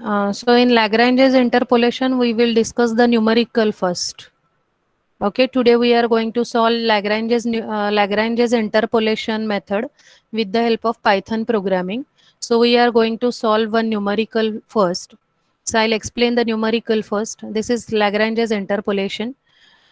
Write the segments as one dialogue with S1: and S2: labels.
S1: So in Lagrange's interpolation, we will discuss the numerical first. Okay, today we are going to solve Lagrange's interpolation method with the help of Python programming. So we are going to solve one numerical first. So I'll explain the numerical first. This is Lagrange's interpolation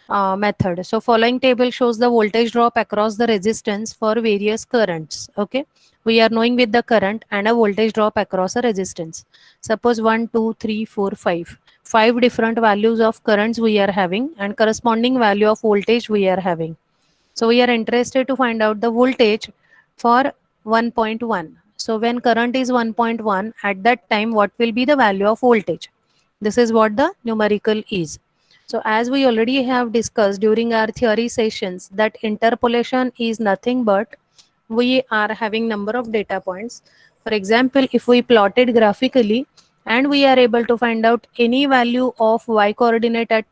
S1: method. So following table shows the voltage drop across the resistance for various currents. Okay, we are knowing with the current and a voltage drop across a resistance. Suppose 1, 2, 3, 4, 5. Five different values of currents we are having and corresponding value of voltage we are having. So we are interested to find out the voltage for 1.1. So when current is 1.1, at that time what will be the value of voltage? This is what the numerical is. So as we already have discussed during our theory sessions that interpolation is nothing but we are having number of data points. For example, if we plotted graphically and we are able to find out any value of y coordinate at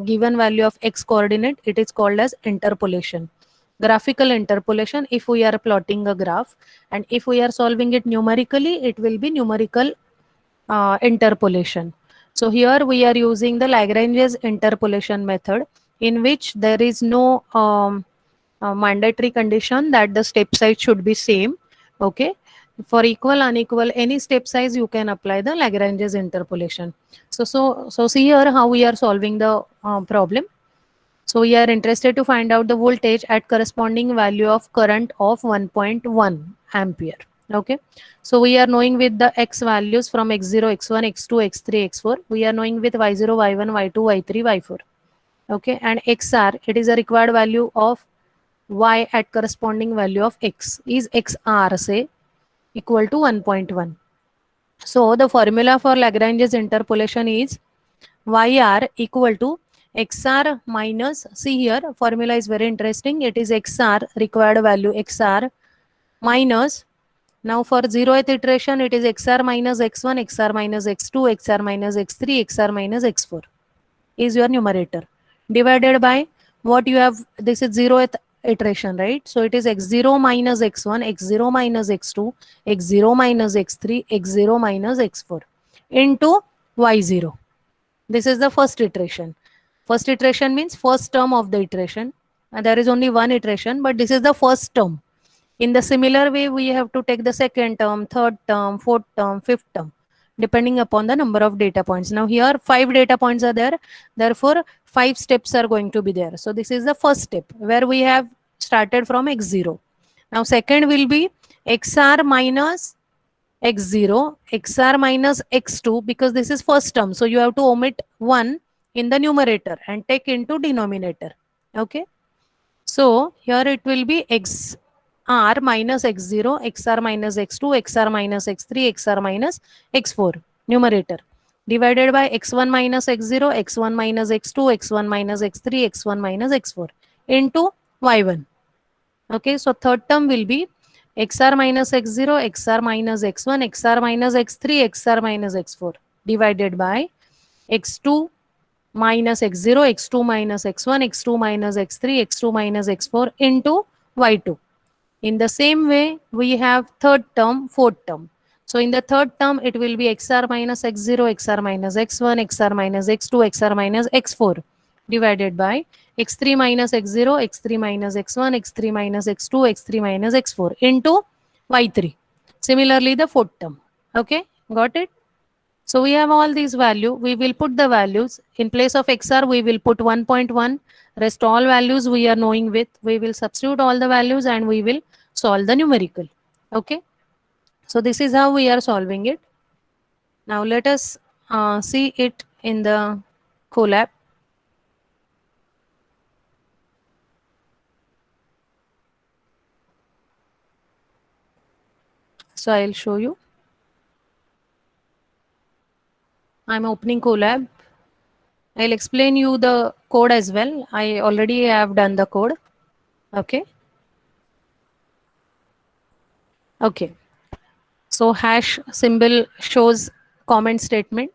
S1: given value of x coordinate, it is called as interpolation. Graphical interpolation if we are plotting a graph, and if we are solving it numerically, it will be numerical interpolation. So here we are using the Lagrange's interpolation method, in which there is no mandatory condition that the step size should be same. Okay, for equal, unequal, any step size you can apply the Lagrange's interpolation. So see here how we are solving the problem. So we are interested to find out the voltage at corresponding value of current of 1.1 ampere. Okay, so we are knowing with the x values from x0, x1, x2, x3, x4. We are knowing with y0, y1, y2, y3, y4. Okay, and xr, it is a required value of y at corresponding value of x. Is xr say equal to 1.1. So the formula for Lagrange's interpolation is yr equal to xr minus, see here formula is very interesting, it is xr required value xr minus, now for 0th iteration it is xr minus x1, xr minus x2, xr minus x3, xr minus x4 is your numerator, divided by what you have, this is 0th iteration, right? So it is x0 minus x1, x0 minus x2, x0 minus x3, x0 minus x4 into y0. This is the first iteration. First iteration means first term of the iteration. And there is only one iteration, but this is the first term. In the similar way, we have to take the second term, third term, fourth term, fifth term, depending upon the number of data points. Now here 5 data points are there. Therefore, 5 steps are going to be there. So this is the first step where we have started from x0. Now second will be xr minus x0, xr minus x2, because this is first term. So you have to omit 1 in the numerator and take into denominator. Okay. So here it will be xr minus x0, xr minus x2, xr minus x3, xr minus x4 numerator, divided by x1 minus x0, x1 minus x2, x1 minus x3, x1 minus x4 into y1. Okay. So third term will be xr minus x0, xr minus x1, xr minus x3, xr minus x4 divided by x2 minus x0, x2 minus x1, x2 minus x3, x2 minus x4 into y2. In the same way, we have third term, fourth term. So in the third term, it will be xr minus x0, xr minus x1, xr minus x2, xr minus x4 divided by x3 minus x0, x3 minus x1, x3 minus x2, x3 minus x4 into y3. Similarly, the fourth term. Okay, got it? So we have all these value. We will put the values. In place of xr, we will put 1.1. Rest all values we are knowing with. We will substitute all the values and we will solve the numerical. Okay. So this is how we are solving it. Now let us see it in the Colab. So I'll show you. I'm opening Colab. I'll explain you the code as well. I already have done the code. Okay. Okay. So hash symbol shows comment statement.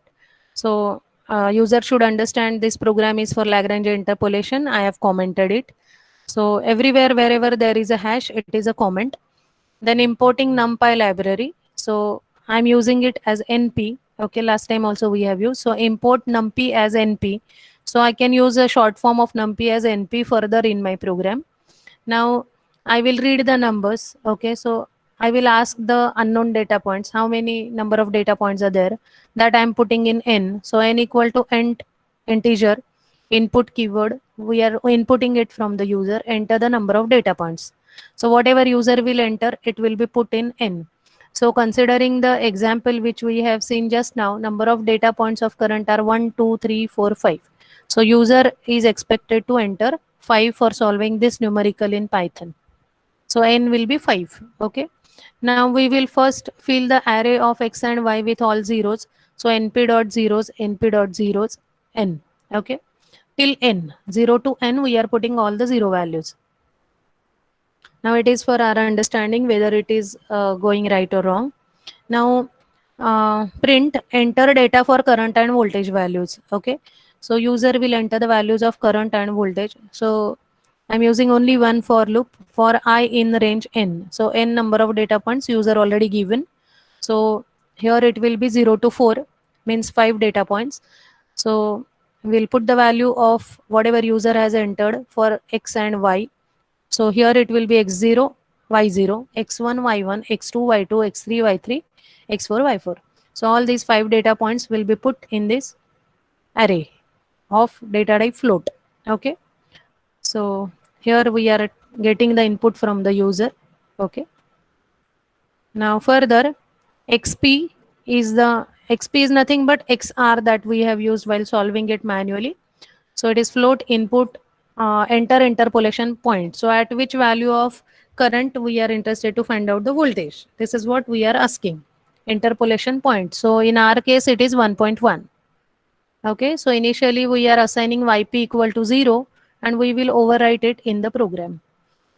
S1: So user should understand this program is for Lagrange interpolation. I have commented it. So everywhere, wherever there is a hash, it is a comment. Then importing NumPy library. So I'm using it as NP. Okay, last time also we have used. So import numpy as np. So I can use a short form of numpy as np further in my program. Now I will read the numbers. Okay, so I will ask the unknown data points. How many number of data points are there? That I am putting in n. So n equal to int integer input keyword. We are inputting it from the user. Enter the number of data points. So whatever user will enter, it will be put in n. So considering the example which we have seen just now, number of data points of current are 1, 2, 3, 4, 5. So user is expected to enter 5 for solving this numerical in Python. So n will be 5. Okay. Now we will first fill the array of x and y with all zeros. So np dot zeros, np dot zeros, n. Okay. Till n, 0 to n, we are putting all the zero values. Now it is for our understanding whether it is going right or wrong. Now print enter data for current and voltage values. Okay, so user will enter the values of current and voltage. So I'm using only one for loop for I in range n. So n number of data points user already given. So here it will be 0 to 4, means 5 data points. So we'll put the value of whatever user has entered for x and y. So here it will be x0, y0, x1, y1, x2, y2, x3, y3, x4, y4. So all these 5 data points will be put in this array of data type float. Okay. So here we are getting the input from the user. Okay. Now further, xp xp is nothing but xr that we have used while solving it manually. So it is float input enter interpolation point. So at which value of current we are interested to find out the voltage. This is what we are asking. Interpolation point. So in our case it is 1.1. Okay. So initially we are assigning yp equal to 0 and we will overwrite it in the program.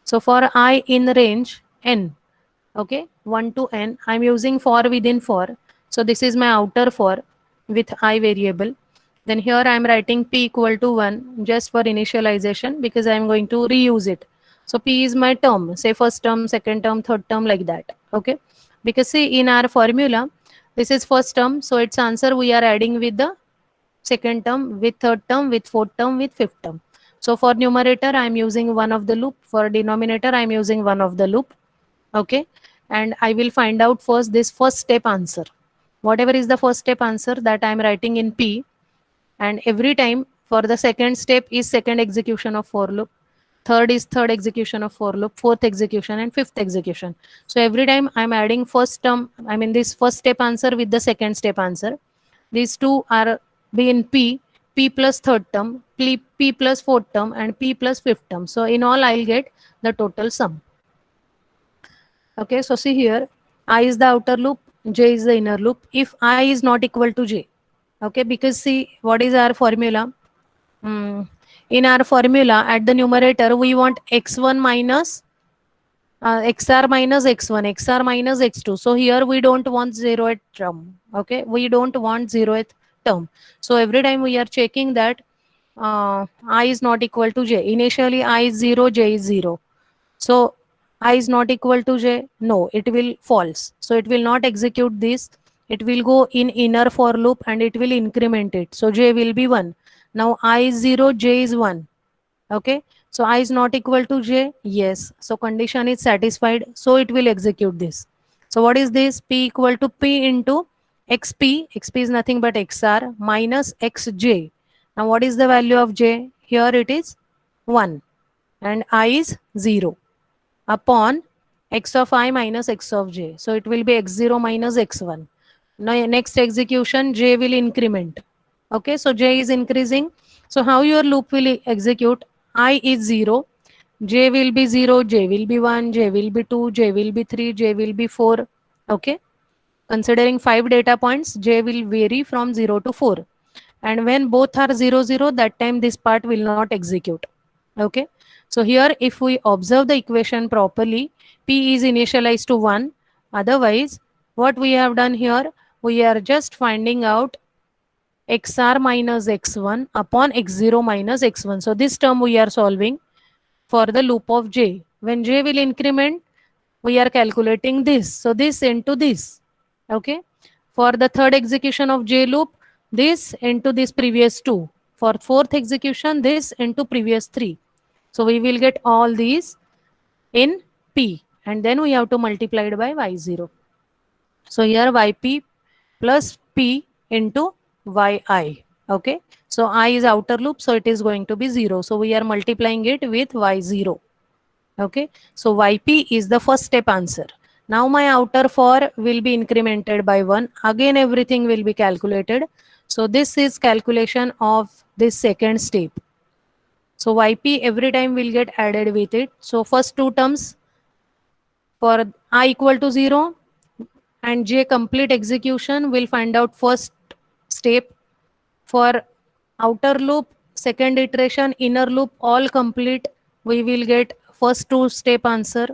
S1: So for I in range n, okay, 1 to n, I'm using for within for. So this is my outer for with I variable. Then here I'm writing p equal to 1 just for initialization because I'm going to reuse it. So p is my term, say first term, second term, third term, like that. Okay, because see in our formula this is first term, so its answer we are adding with the second term, with third term, with fourth term, with fifth term. So for numerator I'm using one of the loop, for denominator I'm using one of the loop. Okay, and I will find out first this first step answer. Whatever is the first step answer, that I am writing in p, and every time for the second step is second execution of for loop, third is third execution of for loop, fourth execution, and fifth execution. So every time I'm adding first term, I mean this first step answer with the second step answer. These two are be in p plus third term, p plus fourth term, and p plus fifth term. So in all I'll get the total sum. Okay, so see here, I is the outer loop, j is the inner loop. If I is not equal to j, okay, because see what is our formula? In our formula at the numerator we want x1 minus xr minus x1, xr minus x2. So here we don't want zeroth term. Okay, we don't want zeroth term. So every time we are checking that I is not equal to j. Initially I is 0, j is 0. So I is not equal to j. No, it will false. So it will not execute this. It will go in inner for loop and it will increment it. So j will be 1. Now I is 0, j is 1. Okay. So I is not equal to j. Yes. So condition is satisfied. So it will execute this. So what is this? P equal to p into xp. xp is nothing but xr minus xj. Now what is the value of j? Here it is 1 and I is 0 upon x of I minus x of j. So it will be x0 minus x1. Now next execution j will increment. Okay, so j is increasing. So how your loop will execute? I is 0, j will be 0, j will be 1, j will be 2, j will be 3, j will be 4. Okay, considering 5 data points, j will vary from 0 to 4. And when both are 0, 0, that time this part will not execute. Okay, so here if we observe the equation properly, p is initialized to 1. Otherwise, what we have done here, we are just finding out xr minus x1 upon x0 minus x1. So this term we are solving for the loop of j. When j will increment, we are calculating this. So this into this. Okay. For the third execution of J loop, this into this previous 2. For fourth execution, this into previous 3. So we will get all these in P, and then we have to multiply it by Y0. So here Yp plus P into Yi. Okay. So I is outer loop, so it is going to be 0. So we are multiplying it with Y0. Okay. So Yp is the first step answer. Now my outer for will be incremented by 1. Again everything will be calculated. So this is calculation of this second step. So Yp every time will get added with it. So first two terms for I equal to 0 and J complete execution, will find out first step. For outer loop, second iteration, inner loop, all complete, we will get first two step answer,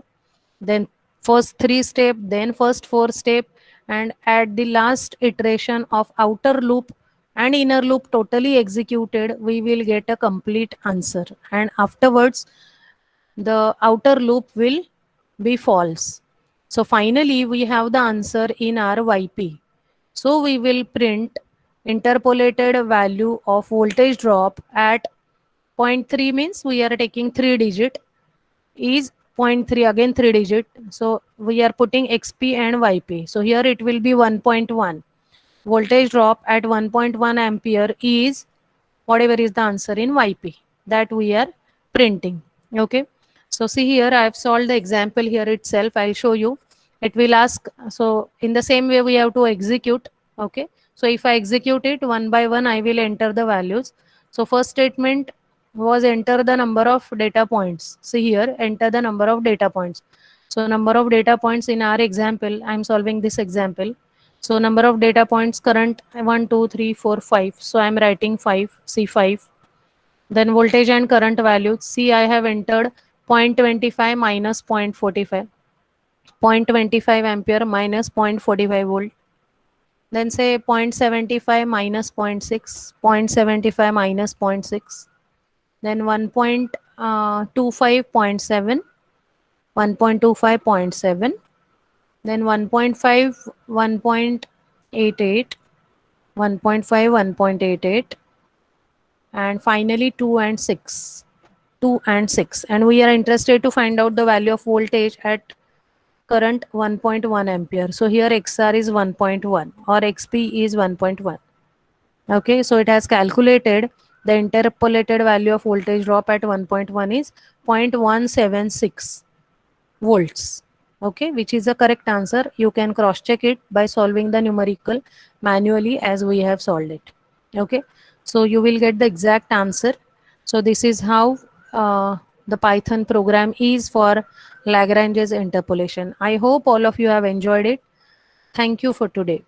S1: then first three step, then first four step, and at the last iteration of outer loop and inner loop totally executed, we will get a complete answer. And afterwards, the outer loop will be false. So finally, we have the answer in our Yp. So we will print interpolated value of voltage drop at 0.3, means we are taking 3 digit, is 0.3, again 3 digit. So we are putting XP and YP. So here it will be 1.1. Voltage drop at 1.1 ampere is whatever is the answer in Yp that we are printing. Okay. So see here, I have solved the example here itself. I'll show you. It will ask, so in the same way we have to execute. Okay. So if I execute it one by one, I will enter the values. So first statement was enter the number of data points. See here, enter the number of data points. So number of data points in our example, I'm solving this example. So number of data points current 1, 2, 3, 4, 5. So I'm writing 5, C5. Then voltage and current values. See, I have entered 0.25 minus 0.45. 0.25 ampere minus 0.45 volt. Then say 0.75 minus 0.6, 0.75 minus 0.6. Then 1.25, 0.7, 1.25, 0.7. Then 1.5, 1.88, 1.5, 1.88. And finally 2 and 6. 2 and 6. And we are interested to find out the value of voltage at current 1.1 ampere. So here XR is 1.1 or XP is 1.1. Okay, so it has calculated the interpolated value of voltage drop at 1.1 is 0.176 volts. Okay, which is the correct answer. You can cross check it by solving the numerical manually as we have solved it. Okay, so you will get the exact answer. So this is how the Python program is for Lagrange's interpolation. I hope all of you have enjoyed it. Thank you for today.